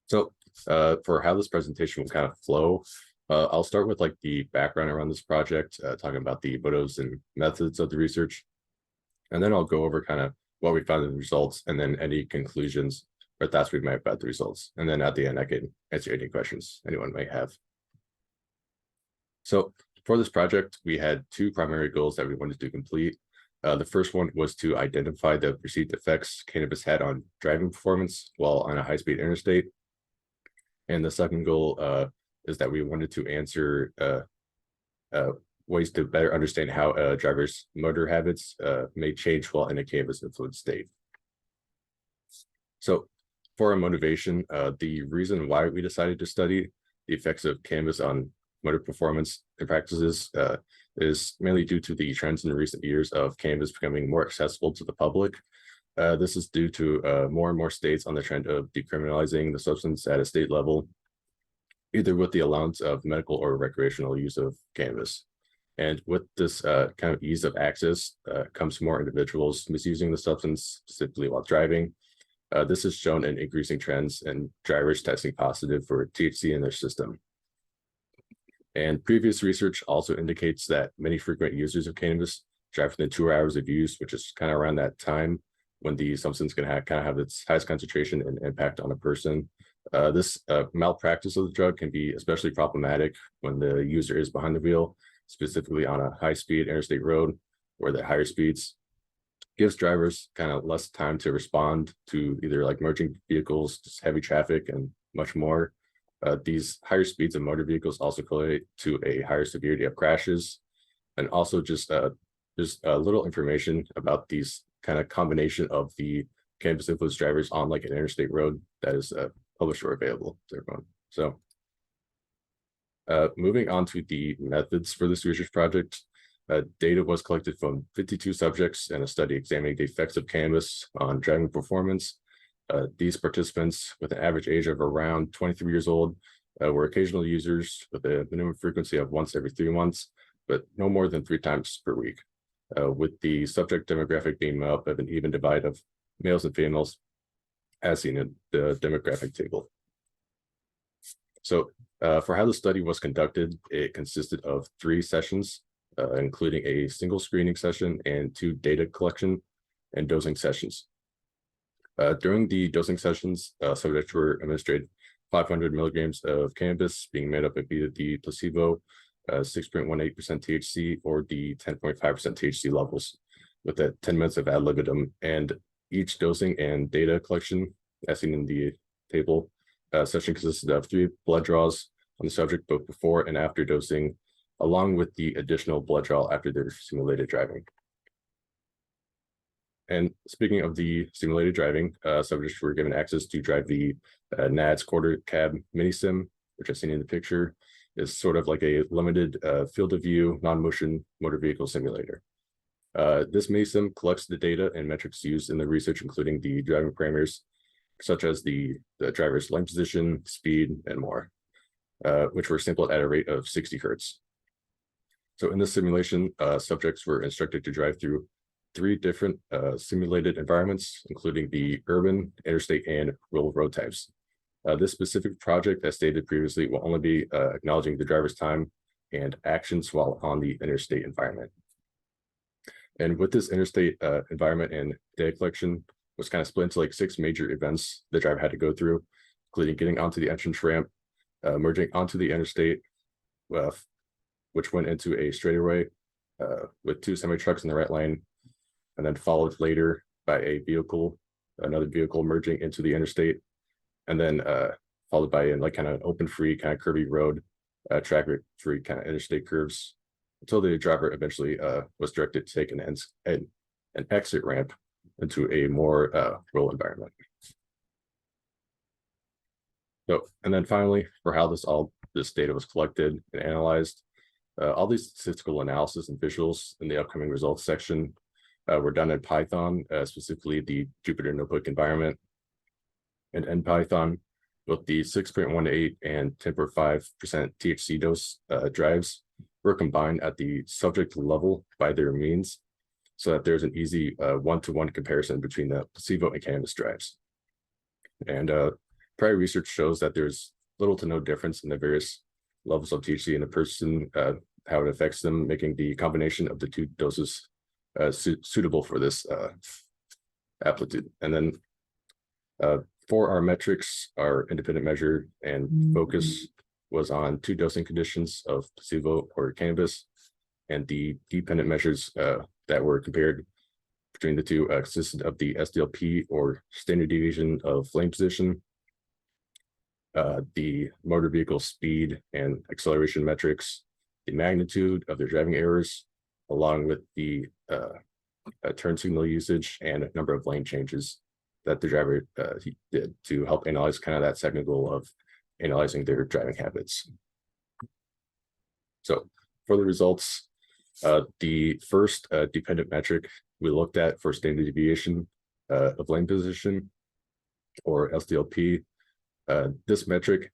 So for how this presentation will kind of flow, I'll start with like the background around this project, talking about the motives and methods of the research. And then I'll go over kind of what we found in the results and then any conclusions or thoughts we've made about the results. And then at the end, I can answer any questions anyone may have. So for this project, we had two primary goals that we wanted to complete. The first one was to identify the perceived effects cannabis had on driving performance while on a high-speed interstate. And the second goal is that we wanted to answer ways to better understand how drivers' motor habits may change while in a cannabis-influenced state. So for our motivation, the reason why we decided to study the effects of cannabis on motor performance and practices is mainly due to the trends in recent years of cannabis becoming more accessible to the public. This is due to more and more states on the trend of decriminalizing the substance at a state level, either with the allowance of medical or recreational use of cannabis. And with this kind of ease of access comes more individuals misusing the substance, specifically while driving. This has shown in increasing trends in drivers testing positive for THC in their system. And previous research also indicates that many frequent users of cannabis drive within 2 hours of use, which is kind of around that time when the substance can kind of have its highest concentration and impact on a person. This malpractice of the drug can be especially problematic when the user is behind the wheel, specifically on a high-speed interstate road where the higher speeds gives drivers kind of less time to respond to either like merging vehicles, just heavy traffic, and much more. These higher speeds of motor vehicles also correlate to a higher severity of crashes. And also just there's little information about these kind of combination of the cannabis influenced drivers on like an interstate road that is published or available to everyone. So moving on to the methods for this research project, data was collected from 52 subjects in a study examining the effects of cannabis on driving performance. These participants, with an average age of around 23 years old, were occasional users with a minimum frequency of once every 3 months, but no more than 3 times per week, with the subject demographic being made up of an even divide of males and females, as seen in the demographic table. So for how the study was conducted, it consisted of 3 sessions, including a single screening session and 2 data collection and dosing sessions. During the dosing sessions, subjects were administered 500 milligrams of cannabis, being made up of either the placebo, 6.18% THC, or the 10.5% THC levels, with 10 minutes of ad libitum. And each dosing and data collection, as seen in the table, session consisted of 3 blood draws on the subject both before and after dosing, along with the additional blood draw after their simulated driving. And speaking of the simulated driving, subjects were given access to drive the NADS quarter cab mini sim, which I've seen in the picture, is sort of like a limited field of view, non-motion motor vehicle simulator. This mini sim collects the data and metrics used in the research, including the driving parameters, such as the driver's lane position, speed, and more, which were sampled at a rate of 60 hertz. So in this simulation, subjects were instructed to drive through 3 different simulated environments, including the urban, interstate, and rural road types. This specific project, as stated previously, will only be acknowledging the driver's time and actions while on the interstate environment. And with this interstate environment and data collection was kind of split into like 6 major events the driver had to go through, including getting onto the entrance ramp, merging onto the interstate, which went into a straightaway with 2 semi-trucks in the right lane, and then followed later by another vehicle merging into the interstate, and then followed by like kind of an open free kind of curvy road, traffic free kind of interstate curves, until the driver eventually was directed to take an exit ramp into a more rural environment. So, and then finally, for how this data was collected and analyzed, all these statistical analysis and visuals in the upcoming results section were done in Python, specifically the Jupyter Notebook environment. And in Python, both the 6.18 and 10.5% THC dose drives were combined at the subject level by their means, so that there's an easy one-to-one comparison between the placebo and cannabis drives. And prior research shows that there's little to no difference in the various levels of THC in a person, how it affects them, making the combination of the two doses suitable for this amplitude. And then for our metrics, our independent measure and focus was on 2 dosing conditions of placebo or cannabis, and the dependent measures that were compared between the two consisted of the SDLP or standard deviation of lane position, the motor vehicle speed and acceleration metrics, the magnitude of their driving errors, along with the turn signal usage and a number of lane changes that the driver did to help analyze kind of that second goal of analyzing their driving habits. So for the results, the first dependent metric we looked at for standard deviation of lane position, or SDLP, this metric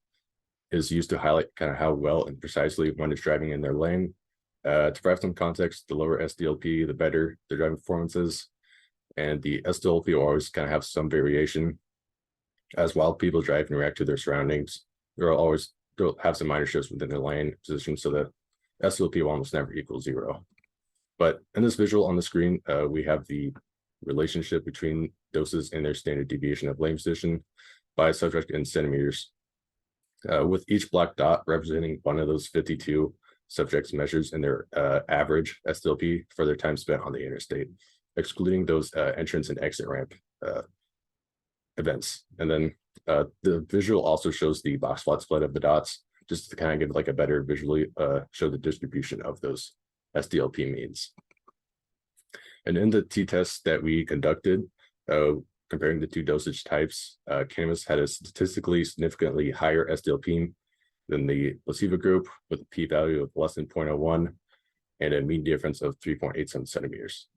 is used to highlight kind of how well and precisely one is driving in their lane. To provide some context, the lower SDLP, the better the driving performance is. And the SDLP will always kind of have some variation. As while people drive and react to their surroundings, they'll have some minor shifts within their lane position, so the SDLP will almost never equal 0. But in this visual on the screen, we have the relationship between doses and their standard deviation of lane position by subject in centimeters, with each black dot representing one of those 52 subjects' measures in their average SDLP for their time spent on the interstate, excluding those entrance and exit ramp events. And then the visual also shows the box plot split of the dots, just to kind of give like a better visually show the distribution of those SDLP means. And in the t-test that we conducted, comparing the 2 dosage types, cannabis had a statistically significantly higher SDLP than the placebo group, with a p-value of less than 0.01 and a mean difference of 3.87 centimeters.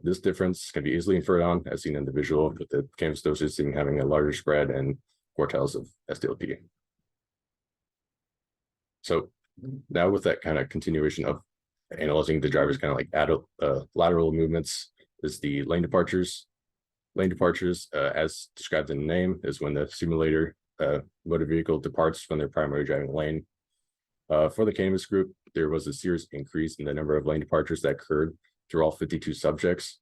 This difference can be easily inferred on, as seen in the visual, with the cannabis dosage having a larger spread and quartiles of SDLP. So now with that kind of continuation of analyzing the driver's kind of like lateral movements is the lane departures. Lane departures, as described in the name, is when the simulator motor vehicle departs from their primary driving lane. For the cannabis group, there was a serious increase in the number of lane departures that occurred through all 52 subjects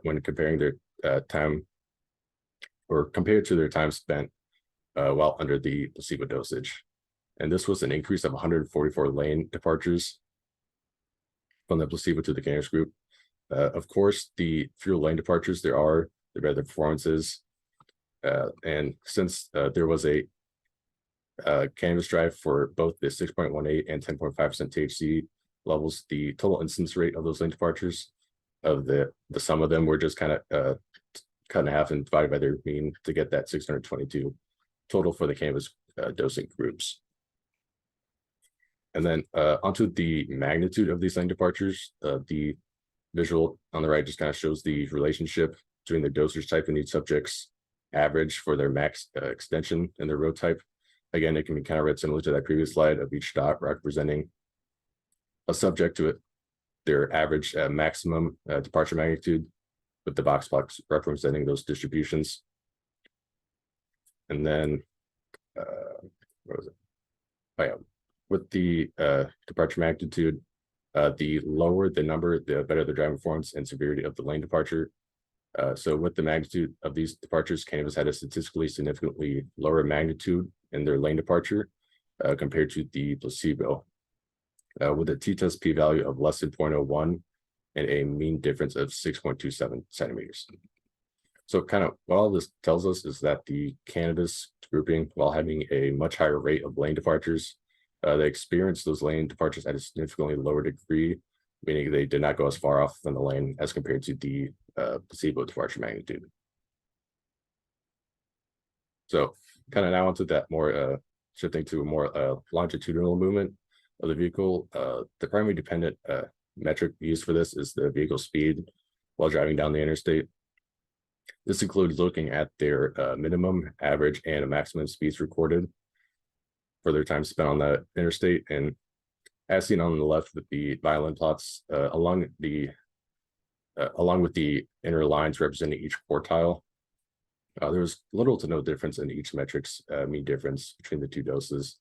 when comparing their time, or compared to their time spent while under the placebo dosage. And this was an increase of 144 lane departures from the placebo to the cannabis group. Of course, the fewer lane departures there are, the better the performances. And since there was a cannabis drive for both the 6.18 and 10.5% THC levels, the total incidence rate of those lane departures, of the sum of them, were just kind of cut in half and divided by their mean to get that 622 total for the cannabis dosing groups. And then onto the magnitude of these lane departures, the visual on the right just kind of shows the relationship between the dosage type and each subject's average for their max extension and their road type. Again, it can be kind of read similar to that previous slide of each dot representing a subject to it, their average maximum departure magnitude, with the box plots representing those distributions. And then, what was it? Oh yeah, with the departure magnitude, the lower the number, the better the driving performance and severity of the lane departure. So with the magnitude of these departures, cannabis had a statistically significantly lower magnitude in their lane departure compared to the placebo, with a t-test p-value of less than 0.01 and a mean difference of 6.27 centimeters. So kind of what all this tells us is that the cannabis grouping, while having a much higher rate of lane departures, they experienced those lane departures at a significantly lower degree, meaning they did not go as far off from the lane as compared to the placebo departure magnitude. So kind of now onto that more, shifting to a more longitudinal movement of the vehicle. The primary dependent metric used for this is the vehicle speed while driving down the interstate. This includes looking at their minimum, average, and a maximum speeds recorded for their time spent on the interstate. And as seen on the left with the violin plots, along with the inner lines representing each quartile, There was little to no difference in each metric's mean difference between the two doses.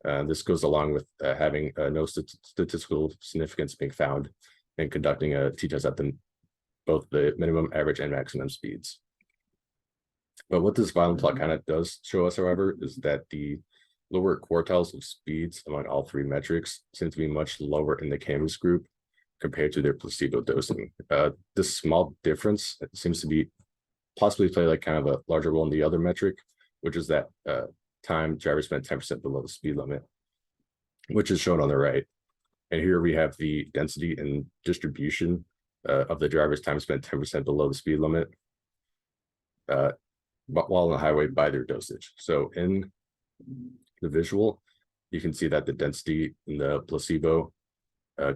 This goes along with having no statistical significance being found and conducting a t-test at both the minimum, average, and maximum speeds. But what this violent plot kind of does show us, however, is that the lower quartiles of speeds among all three metrics seem to be much lower in the cannabis group compared to their placebo dosing. This small difference seems to be possibly play like kind of a larger role in the other metric, which is that time drivers spent 10% below the speed limit, which is shown on the right. And here we have the density and distribution of the driver's time spent 10% below the speed limit while on the highway by their dosage. So in the visual, you can see that the density in the placebo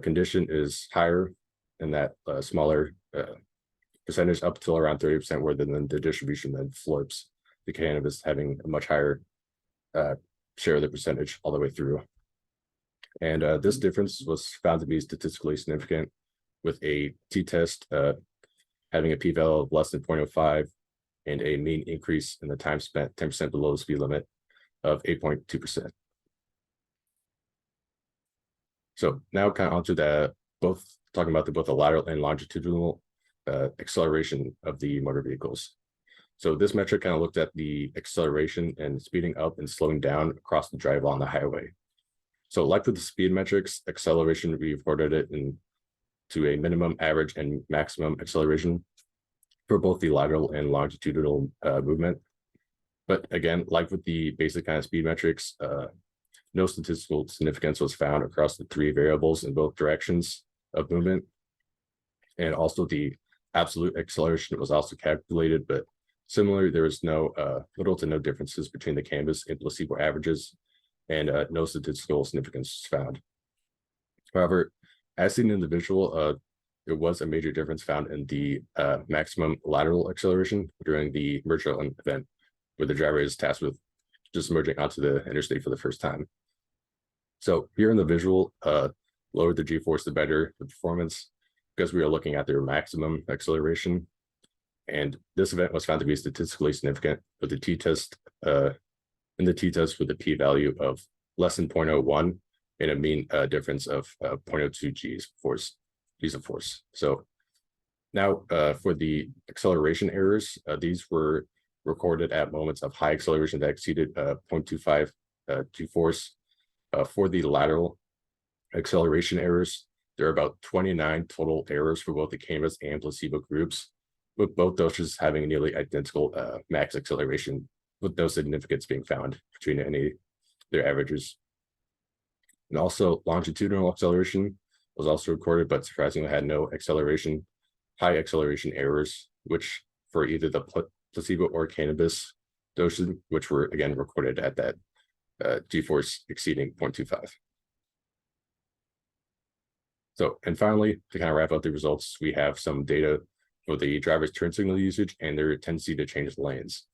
condition is higher and that smaller percentage up till around 30%, where then the distribution then flips, the cannabis having a much higher share of the percentage all the way through. And this difference was found to be statistically significant with a t-test having a p-value of less than 0.05 and a mean increase in the time spent 10% below the speed limit of 8.2%. So now kind of onto talking about both the lateral and longitudinal acceleration of the motor vehicles. So this metric kind of looked at the acceleration and speeding up and slowing down across the drive on the highway. So like with the speed metrics, acceleration, we reported it to a minimum, average, and maximum acceleration for both the lateral and longitudinal movement. But again, like with the basic kind of speed metrics, no statistical significance was found across the three variables in both directions of movement. And also the absolute acceleration was also calculated, but similarly, there was little to no differences between the cannabis and placebo averages, and no statistical significance was found. However, as seen in the visual, there was a major difference found in the maximum lateral acceleration during the merger event, where the driver is tasked with just merging onto the interstate for the first time. So here in the visual, lower the G-force, the better the performance, because we are looking at their maximum acceleration. And this event was found to be statistically significant with the t-test with a p-value of less than 0.01 and a mean difference of 0.02 G's of force. So now for the acceleration errors, these were recorded at moments of high acceleration that exceeded 0.25 G-force. For the lateral acceleration errors, there are about 29 total errors for both the cannabis and placebo groups, with both doses having nearly identical max acceleration, with no significance being found between any of their averages. And also longitudinal acceleration was also recorded, but surprisingly had no high acceleration errors, which for either the placebo or cannabis doses, which were again recorded at that G-force exceeding 0.25. So, and finally, to kind of wrap up the results, we have some data for the driver's turn signal usage and their tendency to change lanes.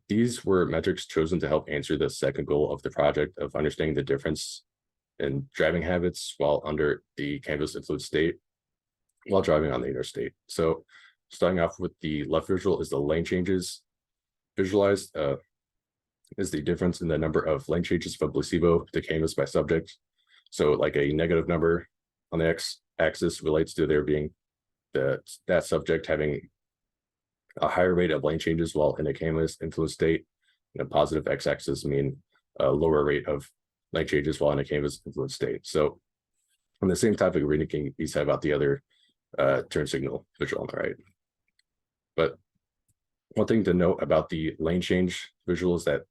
These were metrics chosen to help answer the second goal of the project of understanding the difference in driving habits while under the cannabis influenced state while driving on the interstate. So starting off with the left visual is the lane changes. Visualized is the difference in the number of lane changes from placebo to cannabis by subject. So like a negative number on the x-axis relates to there being that subject having a higher rate of lane changes while in a cannabis influenced state, and a positive x-axis mean a lower rate of lane changes while in a cannabis influenced state. So on the same topic, we can be said about the other turn signal visual on the right. But one thing to note about the lane change visual is that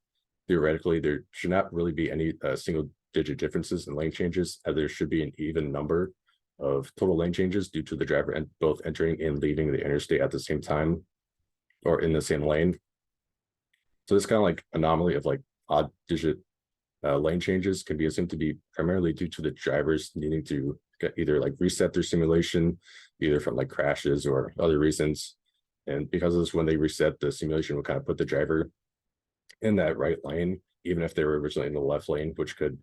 theoretically there should not really be any single digit differences in lane changes, as there should be an even number of total lane changes due to the driver and both entering and leaving the interstate at the same time or in the same lane. So this kind of like anomaly of like odd digit lane changes can be assumed to be primarily due to the drivers needing to either like reset their simulation, either from like crashes or other reasons. And because of this, when they reset, the simulation will kind of put the driver in that right lane, even if they were originally in the left lane, which could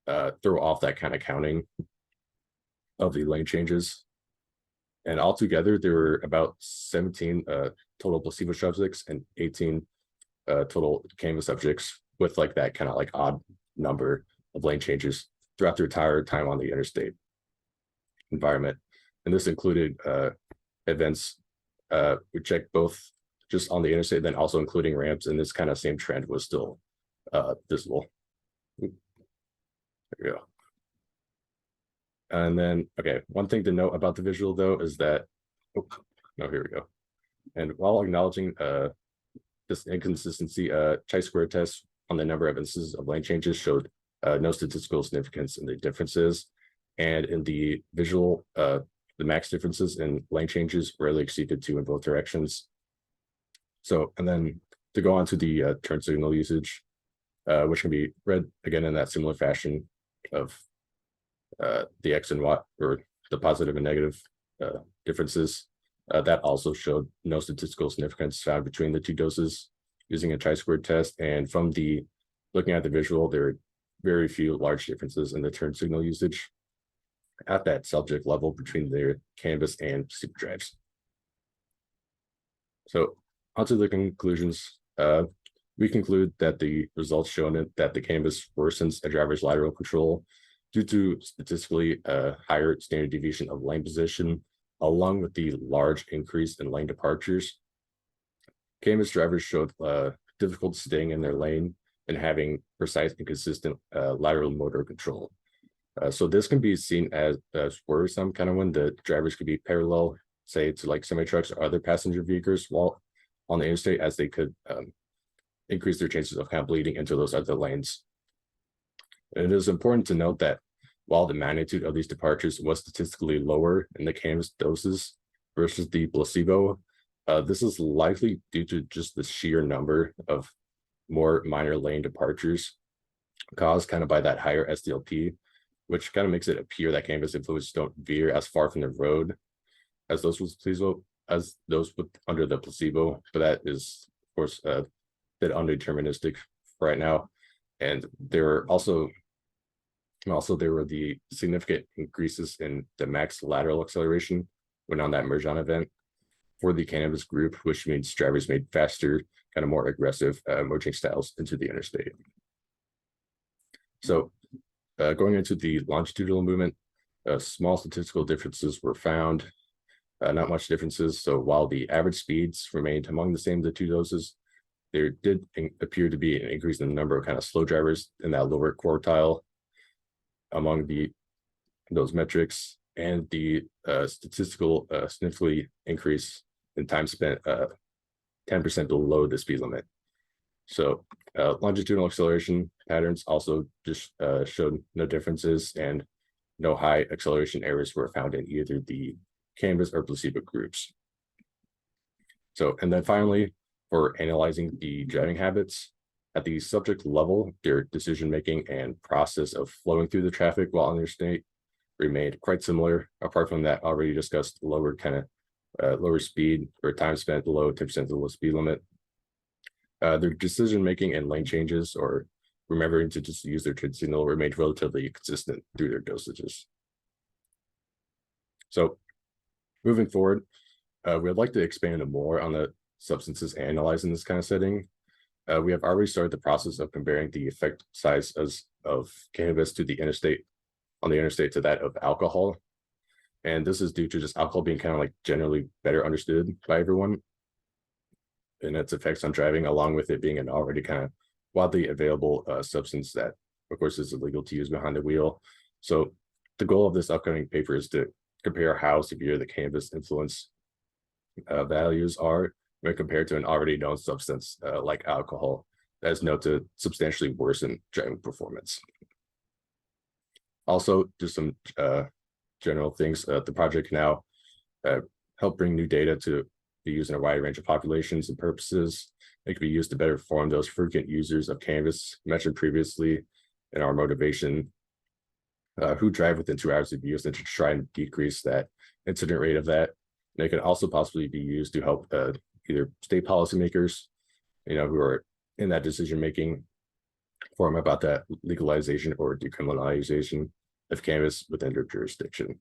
throw off that kind of counting of the lane changes. And altogether, there were about 17 total placebo subjects and 18 total cannabis subjects with like that kind of like odd number of lane changes throughout their entire time on the interstate environment. And this included events we checked both just on the interstate, then also including ramps, and this kind of same trend was still visible. There we go. And then, okay, one thing to note about the visual though is that, oh, no, here we go. And while acknowledging this inconsistency, chi-square tests on the number of instances of lane changes showed no statistical significance in the differences. And in the visual, the max differences in lane changes rarely exceeded 2 in both directions. So, and then to go on to the turn signal usage, which can be read again in that similar fashion of the X and Y, or the positive and negative differences. That also showed no statistical significance found between the 2 doses using a chi-squared test. And from the looking at the visual, there are very few large differences in the turn signal usage at that subject level between their cannabis and super drives. So onto the conclusions. We conclude that the results shown that the cannabis worsens a driver's lateral control due to statistically higher standard deviation of lane position, along with the large increase in lane departures. Cannabis drivers showed difficulty staying in their lane and having precise and consistent lateral motor control. So this can be seen as worrisome, kind of when the drivers could be parallel, say, to like semi-trucks or other passenger vehicles while on the interstate, as they could increase their chances of kind of bleeding into those other lanes. And it is important to note that while the magnitude of these departures was statistically lower in the cannabis doses versus the placebo, this is likely due to just the sheer number of more minor lane departures caused kind of by that higher SDLP, which kind of makes it appear that cannabis influences don't veer as far from the road as those with placebo, as those with under the placebo. But that is, of course, a bit undeterministic right now. And there are also there were the significant increases in the max lateral acceleration when on that merge-on event for the cannabis group, which means drivers made faster, kind of more aggressive merging styles into the interstate. So going into the longitudinal movement, small statistical differences were found, not much differences. So while the average speeds remained among the same of the 2 doses, there did appear to be an increase in the number of kind of slow drivers in that lower quartile among those metrics, and the statistical significantly increase in time spent 10% below the speed limit. So longitudinal acceleration patterns also just showed no differences, and no high acceleration errors were found in either the cannabis or placebo groups. So, and then finally, for analyzing the driving habits at the subject level, their decision-making and process of flowing through the traffic while on their state remained quite similar, apart from that already discussed lower kind of lower speed or time spent below 10% below speed limit. Their decision-making and lane changes, or remembering to just use their turn signal, remained relatively consistent through their dosages. So moving forward, we'd like to expand more on the substances analyzed in this kind of setting. We have already started the process of comparing the effect size of cannabis to the interstate, on the interstate, to that of alcohol. And this is due to just alcohol being kind of like generally better understood by everyone and its effects on driving, along with it being an already kind of widely available substance that, of course, is illegal to use behind the wheel. So the goal of this upcoming paper is to compare how severe the cannabis influence values are when compared to an already known substance like alcohol that is known to substantially worsen driving performance. Also, just some general things. The project can now help bring new data to be used in a wide range of populations and purposes. It can be used to better inform those frequent users of cannabis mentioned previously in our motivation, who drive within 2 hours of use, and to try and decrease that incident rate of that. And it can also possibly be used to help either state policymakers, who are in that decision-making forum about that legalization or decriminalization of cannabis within their jurisdiction.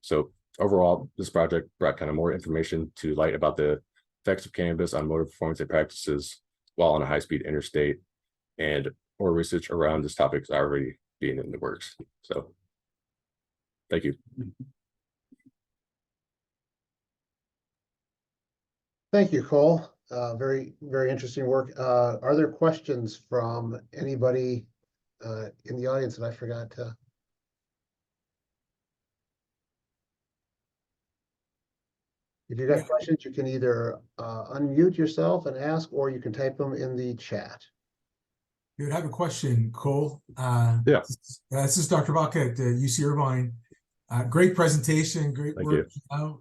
So overall, this project brought kind of more information to light about the effects of cannabis on motor performance and practices while on a high-speed interstate, and more research around this topic is already being in the works. So, thank you. Thank you, Cole. Very, very interesting work. Are there questions from anybody in the audience that I forgot to? If you've got questions, you can either unmute yourself and ask, or you can type them in the chat. You have a question, Cole. Yeah. This is Dr. Baca at UC Irvine. Great presentation, great Thank work.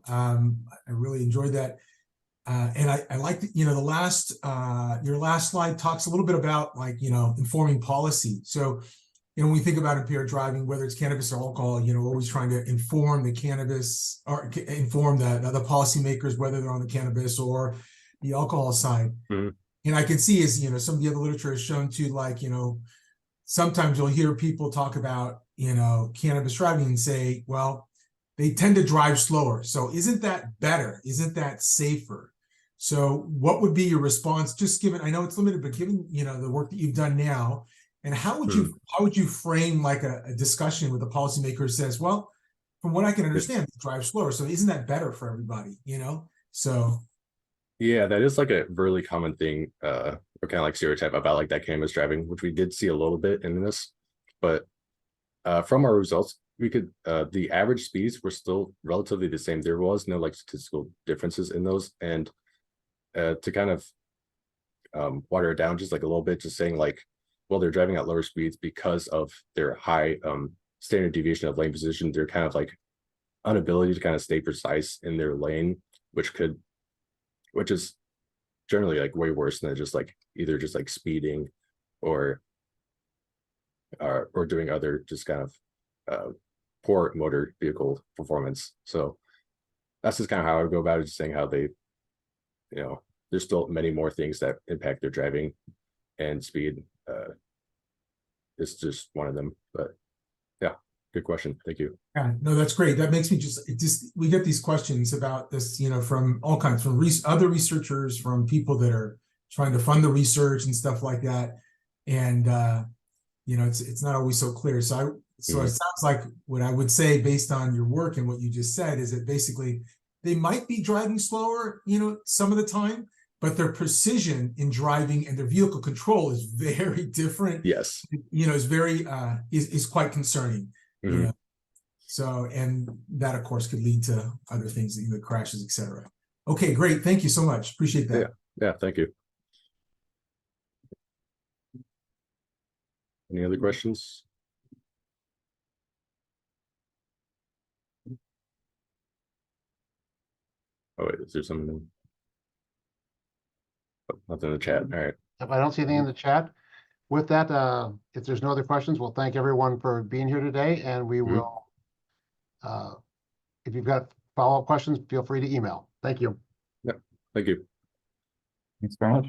I really enjoyed that. And I like the, the last, your last slide talks a little bit about like, informing policy. So, when we think about impaired driving, whether it's cannabis or alcohol, we're always trying to inform the cannabis or inform the policymakers, whether they're on the cannabis or the alcohol side. Mm-hmm. And I can see as, some of the other literature has shown to like, sometimes you'll hear people talk about, cannabis driving and say, well, they tend to drive slower. So isn't that better? Isn't that safer? So what would be your response? Just given, I know it's limited, but given, the work that you've done now, and how would you frame like a discussion with a policymaker who says, well, from what I can understand, they drive slower. So isn't that better for everybody, So. Yeah, that is like a really common thing, or kind of like stereotype about like that cannabis driving, which we did see a little bit in this, but from our results, we could the average speeds were still relatively the same. There was no like statistical differences in those, and to kind of water it down just like a little bit, just saying like, well, they're driving at lower speeds because of their high standard deviation of lane position. They're kind of like inability to kind of stay precise in their lane, which is generally like way worse than just like either just like speeding or doing other just kind of poor motor vehicle performance. So that's just kind of how I would go about it, just saying how they, there's still many more things that impact their driving, and speed is just one of them. But yeah, good question. Thank you. Yeah, no, that's great. That makes me we get these questions about this, from all kinds, from other researchers, from people that are trying to fund the research and stuff like that. And, it's not always so clear. So it sounds like what I would say based on your work and what you just said is that basically they might be driving slower, some of the time, but their precision in driving and their vehicle control is very different. Yes. Is very, is quite concerning. Mm-hmm. So, and that of course could lead to other things, crashes, etc. Okay, great. Thank you so much. Appreciate that. Yeah, thank you. Any other questions? Oh wait, is there something? Oh, nothing in the chat. All right. If I don't see anything in the chat, with that, if there's no other questions, we'll thank everyone for being here today, and we will, if you've got follow-up questions, feel free to email. Thank you. Yeah, thank you. Thanks very much.